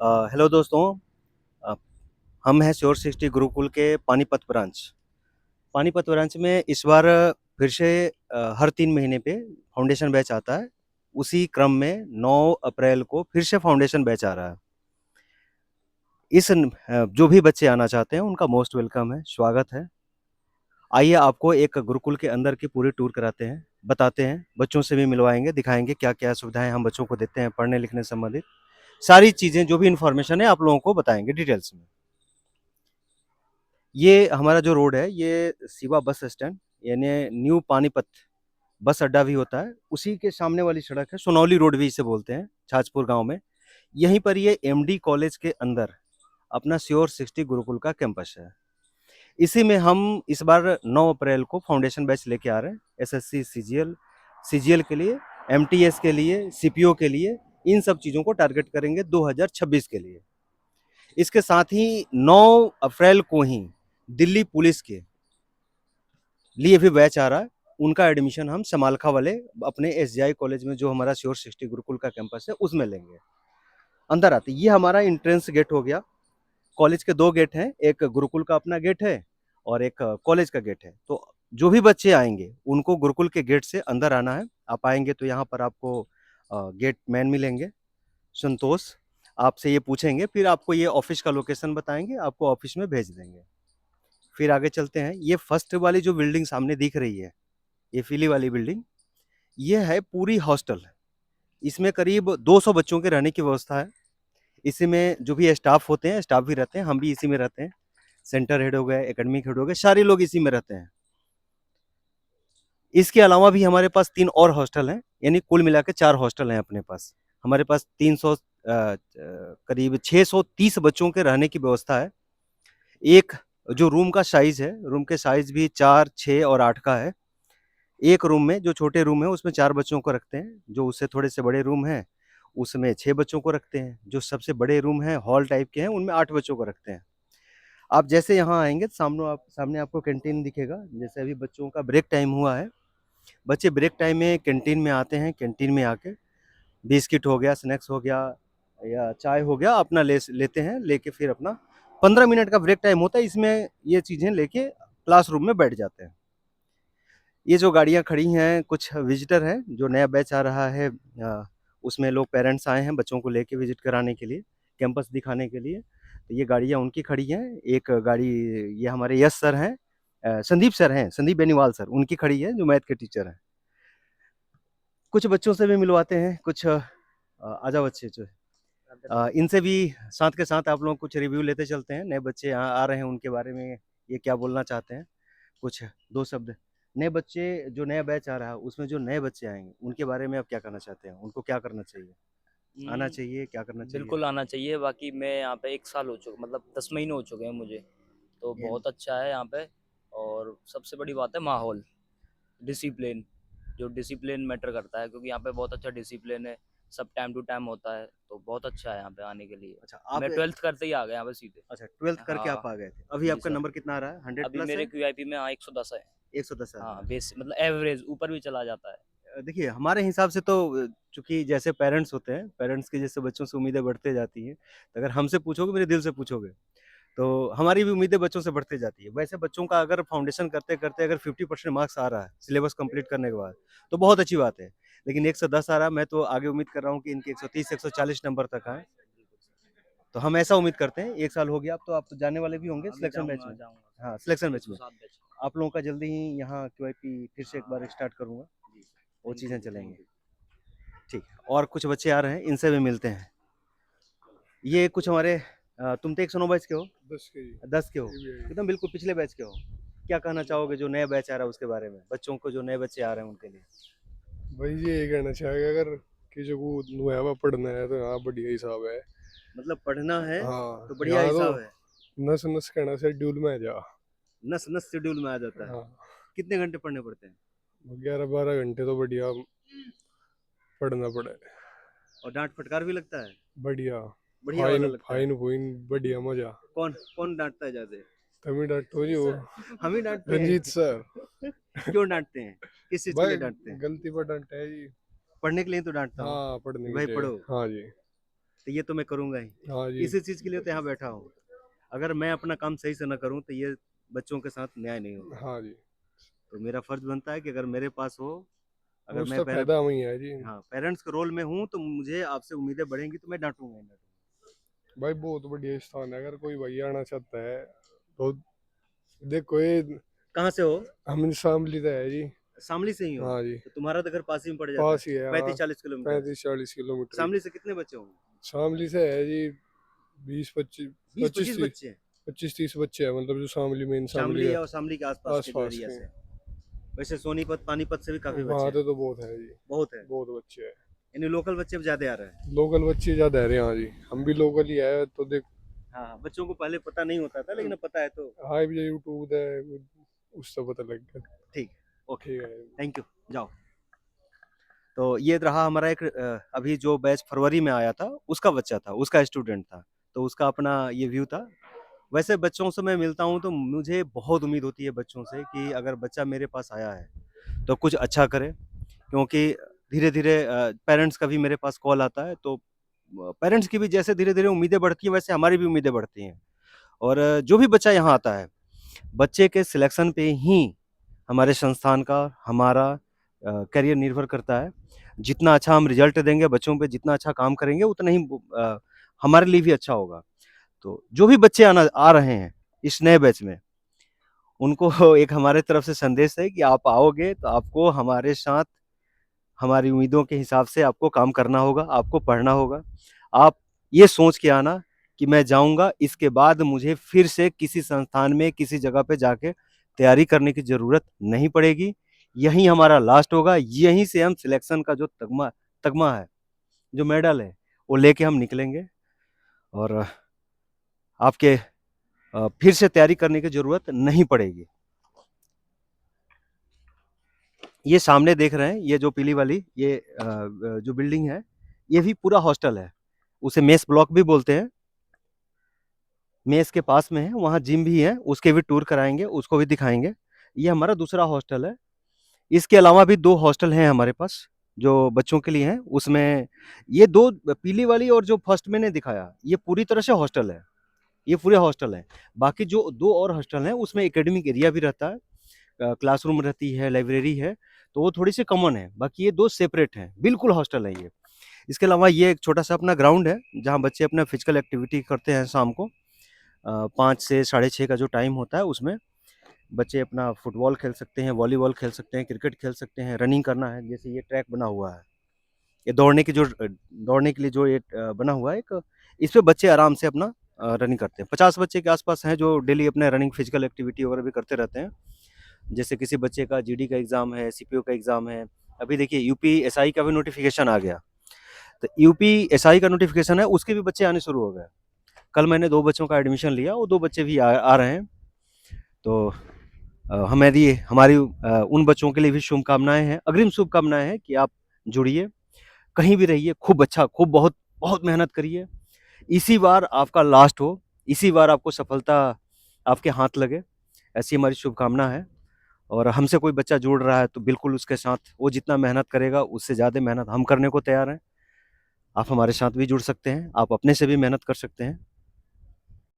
Hello दोस्तों। अ, हम हैं श्योर 60 गुरुकुल के पानीपत ब्रांच। पानीपत ब्रांच में इस बार फिर से हर 3 महीने पे फाउंडेशन बैच आता है। उसी क्रम में 9 अप्रैल को फिर से फाउंडेशन बैच आ रहा है। जो भी बच्चे आना चाहते हैं उनका मोस्ट वेलकम है, स्वागत है। आइए आपको एक गुरुकुल के अंदर की पूरी टूर कराते हैं, बताते हैं, बच्चों से भी मिलवाएँगे, दिखाएँगे क्या-क्या सुविधाएँ हम बच्चों को देते हैं पढ़ने-लिखने से संबंधित। सारी चीज़ें जो भी इन्फॉर्मेशन है आप लोगों को बताएँगे डिटेल्स में। ये हमारा जो रोड है, ये शिवा बस स्टैंड यानी न्यू पानीपत बस अड्डा भी होता है, उसी के सामने वाली सड़क है, सोनौली रोड भी इसे बोलते हैं, छाजपुर गाँव में। यहीं पर ये एमडी कॉलेज के अंदर अपना श्योर 60 गुरुकुल का कैंपस है। इसी में हम इस बार 9 अप्रैल को फाउंडेशन बैच लेके आ रहे हैं, एसएससी, सीजीएल के लिए, एमटीएस के लिए, सीपीओ के लिए, इन सब चीज़ों को टारगेट करेंगे 2026 के लिए। इसके साथ ही 9 अप्रैल को ही दिल्ली पुलिस के लिए भी बैच आ रहा है। उनका एडमिशन हम समालखा वाले अपने एसजीआई कॉलेज में जो हमारा श्योर 60 गुरुकुल का कैंपस है उसमें लेंगे। अंदर आते ये हमारा एंट्रेंस गेट हो गया। कॉलेज के 2 गेट हैं, एक गुरुकुल का अपना गेट है और एक कॉलेज का गेट है। तो जो भी बच्चे आएँगे उनको गुरुकुल के गेट से अंदर आना है। आप आएँगे तो यहाँ पर आपको गेट मैन मिलेंगे, संतोष। आपसे ये पूछेंगे, फिर आपको ये ऑफ़िस का लोकेशन बताएँगे, आपको ऑफ़िस में भेज देंगे। फिर आगे चलते हैं, ये फर्स्ट वाली जो बिल्डिंग सामने दिख रही है, ये पीली वाली बिल्डिंग, ये है पूरी हॉस्टल। इसमें करीब 200 बच्चों के रहने की व्यवस्था है। इसी में जो भी स्टाफ होते हैं, स्टाफ भी रहते हैं, हम भी इसी में रहते हैं। सेंटर हेड हो गए, एकेडमिक हेड हो गए, सारे लोग इसी में रहते हैं। इसके अलावा भी हमारे पास 3 और हॉस्टल हैं, यानी कुल मिला के 4 हॉस्टल हैं अपने पास। हमारे पास 300 करीब 630 बच्चों के रहने की व्यवस्था है। एक जो रूम का साइज़ है, रूम के साइज़ भी 4, 6 और 8 का है। एक रूम में जो छोटे रूम है उसमें 4 बच्चों को रखते हैं, जो उससे थोड़े से बड़े रूम हैं, उसमें 6 बच्चों को रखते हैं, जो सबसे बड़े रूम हैं, हॉल टाइप के हैं, उनमें 8 बच्चों को रखते हैं। आप जैसे यहाँ आएँगे तो सामने आपको कैंटीन दिखेगा, जैसे अभी बच्चों का ब्रेक टाइम हुआ है, बच्चे ब्रेक टाइम में कैंटीन में आते हैं, कैंटीन में आके बिस्किट हो गया, स्नैक्स हो गया या चाय हो गया अपना लेते हैं, लेके फिर अपना 15 मिनट का ब्रेक टाइम होता है, इसमें ये चीज़ें लेके क्लासरूम में बैठ जाते हैं। ये जो गाड़ियाँ खड़ी हैं, कुछ विज़िटर हैं, जो नया बैच आ रहा है उसमें लोग पेरेंट्स आए हैं बच्चों को लेके विज़िट कराने के लिए, कैंपस दिखाने के लिए। तो ये गाड़ियाँ उनकी खड़ी हैं, एक गाड़ी ये हमारे यश सर हैं संदीप सर हैं, संदीप बेनीवाल सर, उनकी खड़ी है जो मैथ के टीचर हैं। कुछ बच्चों से भी मिलवाते हैं, कुछ आजा बच्चे जो इनसे भी साथ के साथ आप लोग कुछ रिव्यू लेते चलते हैं, नए बच्चे यहाँ आ रहे हैं उनके बारे में ये क्या बोलना चाहते हैं, कुछ 2 शब्द। नए बच्चे जो नया बैच आ रहा है, उसमें जो नए बच्चे आएँगे, उनके बारे में आप क्या कहना चाहते हैं? उनको क्या करना चाहिए? आना चाहिए, क्या करना चाहिए? बिल्कुल आना चाहिए। बाकी मैं यहाँ पे 1 साल हो चुका, मतलब 10 महीने हो चुके हैं मुझे, तो ये बहुत अच्छा है यहाँ पे। और सबसे बड़ी बात है माहौल, डिसिप्लिन, जो डिसिप्लिन मैटर करता है, क्योंकि यहाँ पे बहुत अच्छा डिसिप्लिन है, सब टाइम टू टाइम होता है, तो बहुत अच्छा है यहाँ पे आने के लिए। अच्छा मैं 12th करते ही आ गया यहाँ पे सीधे। अच्छा 12th करके आप हाँ, आ गए थे। अभी जी आपका सर। नंबर कितना आ रहा है? 100 अभी प्लस मेरे है? क्यूआईपी में 110 है। 110 आ रहा हाँ, है। बेस मतलब एवरेज ऊपर भी चला जाता है। देखिए हमारे हिसाब से तो चूँकि जैसे पेरेंट्स होते हैं, पेरेंट्स की जैसे बच्चों से उम्मीदें बढ़ते जाती हैं, तो अगर हमसे पूछोगे मेरे दिल से पूछोगे, तो हमारी भी उम्मीदें बच्चों से बढ़ती जाती है। वैसे बच्चों का अगर फाउंडेशन करते-करते अगर 50% मार्क्स आ रहा है, सिलेबस कंप्लीट करने के बाद, तो बहुत अच्छी बात है। लेकिन 110 आ रहा है, मैं तो आगे उम्मीद कर रहा हूँ कि इनके 130, 140 नंबर तक आएँ। तो हम ऐसा उम्मीद करते हैं, 1 साल हो गया अब तो आप तो जाने वाले भी होंगे अभी सिलेक्शन बैच जाऊँगा में। जाऊँगा सर, हाँ, सिलेक्शन बैच में। 107 बैच। आप लोगों का जल्दी ही यहाँ क्यूआईपी फिर से एक बार स्टार्ट करूँगा, जी सर, वो थैंक यू चीज़ें जी, चलेंगी। Thank you. ठीक है, और कुछ बच्चे आ रहे हैं, इनसे भी मिलते हैं। ये कुछ हमारे तुम तो 109 बैच के हो? 10 के जी 10 के हो, ये भी है। एकदम बिल्कुल पिछले बैच के हो। क्या कहना चाहोगे जो नया बैच आ रहा है उसके बारे में? बच्चों को जो नए बच्चे आ रहे हैं उनके लिए? भाई ये कहना चाहेगा अगर किसी को नया पढ़ना है तो यहाँ बढ़िया हिसाब है। मतलब पढ़ना है हाँ तो बढ़िया यहाँ तो हिसाब है, नस नस कहना शेड्यूल में आ जा। नस-नस शेड्यूल में आ जाता है। हाँ कितने घंटे पढ़ने पड़ते हैं? 11-12 घंटे तो बढ़िया पढ़ना पड़े। और डाँट फटकार भी लगता है? बढ़िया बढ़िया वाला फाइन लगता है। फाइन फुइन बढ़िया मजा। कौन कौन डाँटता है ज़्यादा? तभी डॉक्टर जी वो हम ही डाँटते रंजीत हैं। सर। क्यों डाँटते हैं? किस चीज़ के लिए भाई डाँटते हैं? गलती पर डंटा है जी। पढ़ने के लिए तो डाँटता हूँ, हाँ कि पढ़ने की भाई जगह पढ़ो। हाँ जी। तो ये तो मैं करूँगा ही। हाँ जी। इसी चीज़ के लिए तो यहाँ बैठा हूँ। अगर मैं अपना काम सही से ना करूँ तो ये बच्चों के साथ न्याय नहीं होगा। हाँ जी, तो मेरा फर्ज़ बनता है कि अगर मेरे पास हो, अगर मैं उसका फायदा वही है जी। हाँ, पेरेंट्स के रोल में हूँ तो मुझे आपसे उम्मीदें बढ़ेंगी तो मैं डाँटूँगा ही डाँटूँगा। भाई बहुत बढ़िया स्थान है, अगर कोई भाई आना चाहता है तो देखो ये कहाँ से हो? हम शामली तो है जी। शामली से ही हो? हाँ जी, तो तुम्हारा तो घर पास ही में पड़ जाता है, पास ही है, हाँ। 35-40 किलोमीटर। 35-40 किलोमीटर ही। शामली से कितने बच्चे होंगे? शामली से है जी 20-25 20-25 25-30 बच्चे हैं। 25-30 बच्चे हैं, मतलब जो शामली मेन शामली शामली है और शामली के आस-पास के जो आस-पास एरिया के। से। वैसे सोनीपत, पानीपत से भी काफ़ी बच्चे वहाँ हैं। तो बहुत है जी, बहुत है। बहुत बच्चे हैं। यानी लोकल बच्चे अब ज़्यादा आ रहे हैं। लोकल बच्चे ज्यादा है हाँ जी, हम भी लोकल ही है तो देख। हाँ, हाँ, बच्चों को पहले पता नहीं होता था लेकिन अब पता है तो हाँ ये यूट्यूब है, उससे पता लग गया। ठीक, ओके, ठीक है। थैंक यू, जाओ। तो ये रहा हमारा एक अभी जो बैच फरवरी में आया था, उसका बच्चा था, उसका स्टूडेंट था। तो उसका अपना ये व्यू था। वैसे बच्चों से मैं मिलता हूँ तो मुझे बहुत उम्मीद होती है बच्चों से कि अगर बच्चा मेरे पास आया है, तो कुछ अच्छा करे। क्योंकि धीरे-धीरे पेरेंट्स का भी मेरे पास कॉल आता है तो पेरेंट्स की भी जैसे धीरे-धीरे उम्मीदें बढ़ती हैं, वैसे हमारी भी उम्मीदें बढ़ती हैं। और जो भी बच्चा यहाँ आता है, बच्चे के सिलेक्शन पे ही हमारे संस्थान का, हमारा करियर निर्भर करता है। जितना अच्छा हम रिज़ल्ट देंगे बच्चों पे, जितना अच्छा काम करेंगे, उतना ही हमारे लिए भी अच्छा होगा। तो जो भी बच्चे आ रहे हैं इस नए बैच में, उनको एक हमारे तरफ से संदेश है कि आप आओगे तो आपको हमारे साथ हमारी उम्मीदों के हिसाब से आपको काम करना होगा, आपको पढ़ना होगा। आप ये सोच के आना कि मैं जाऊँगा, इसके बाद मुझे फिर से किसी संस्थान में, किसी जगह पे जाके तैयारी करने की ज़रूरत नहीं पड़ेगी। यहीं हमारा लास्ट होगा, यहीं से हम सिलेक्शन का जो तगमा तगमा है, जो मेडल है, वो लेके हम निकलेंगे और आपके फिर से तैयारी करने की ज़रूरत नहीं पड़ेगी। ये सामने देख रहे हैं, ये जो पीली वाली ये जो बिल्डिंग है, ये भी पूरा हॉस्टल है। उसे मेस ब्लॉक भी बोलते हैं। मेस के पास में है, वहाँ जिम भी है, उसके भी टूर कराएँगे, उसको भी दिखाएँगे। ये हमारा दूसरा हॉस्टल है। इसके अलावा भी 2 हॉस्टल हैं हमारे पास, जो बच्चों के लिए हैं। उसमें ये 2 पीली वाली और जो फर्स्ट मैंने दिखाया, ये पूरी तरह से हॉस्टल है। ये पूरे हॉस्टल हैं। बाकी जो 2 और हॉस्टल हैं, उसमें एकेडमिक एरिया भी रहता है, क्लासरूम रहती है, लाइब्रेरी है, तो वो थोड़ी-सी कॉमन है। बाकी ये 2 सेपरेट हैं, बिल्कुल हॉस्टल है ये। इसके अलावा ये एक छोटा-सा अपना ग्राउंड है, जहाँ बच्चे अपना फिज़िकल एक्टिविटी करते हैं शाम को। 5 से साढ़े 6 का जो टाइम होता है, उसमें बच्चे अपना फुटबॉल खेल सकते हैं, वॉलीबॉल खेल सकते हैं, क्रिकेट खेल सकते हैं, रनिंग करना है, जैसे ये ट्रैक बना हुआ है। ये दौड़ने के लिए जो ये बना हुआ है एक, इस पे बच्चे आराम से अपना रनिंग करते हैं। 50 बच्चे के आस-पास हैं, जो डेली अपने रनिंग फिज़िकल एक्टिविटी वगैरह भी करते रहते हैं। जैसे किसी बच्चे का जीडी का एग्ज़ाम है, सीपीओ का एग्ज़ाम है। अभी देखिए यूपीएसआई का भी नोटिफ़िकेशन आ गया। तो यूपीएसआई का नोटिफ़िकेशन है, उसके भी बच्चे आने शुरू हो गए। कल मैंने 2 बच्चों का एडमिशन लिया, वो 2 बच्चे भी आ रहे हैं। तो हमारी उन बच्चों के लिए भी शुभकामनाएँ हैं, अग्रिम शुभकामनाएँ हैं कि आप जुड़िए, कहीं भी रहिए, खूब अच्छा, खूब बहुत बहुत मेहनत करिए। इसी बार आपका लास्ट हो, इसी बार आपको सफलता आपके हाथ लगे, ऐसी हमारी शुभकामना है। और हमसे कोई बच्चा जुड़ रहा है तो बिल्कुल उसके साथ वो जितना मेहनत करेगा, उससे ज़्यादा मेहनत हम करने को तैयार हैं। आप हमारे साथ भी जुड़ सकते हैं, आप अपने से भी मेहनत कर सकते हैं।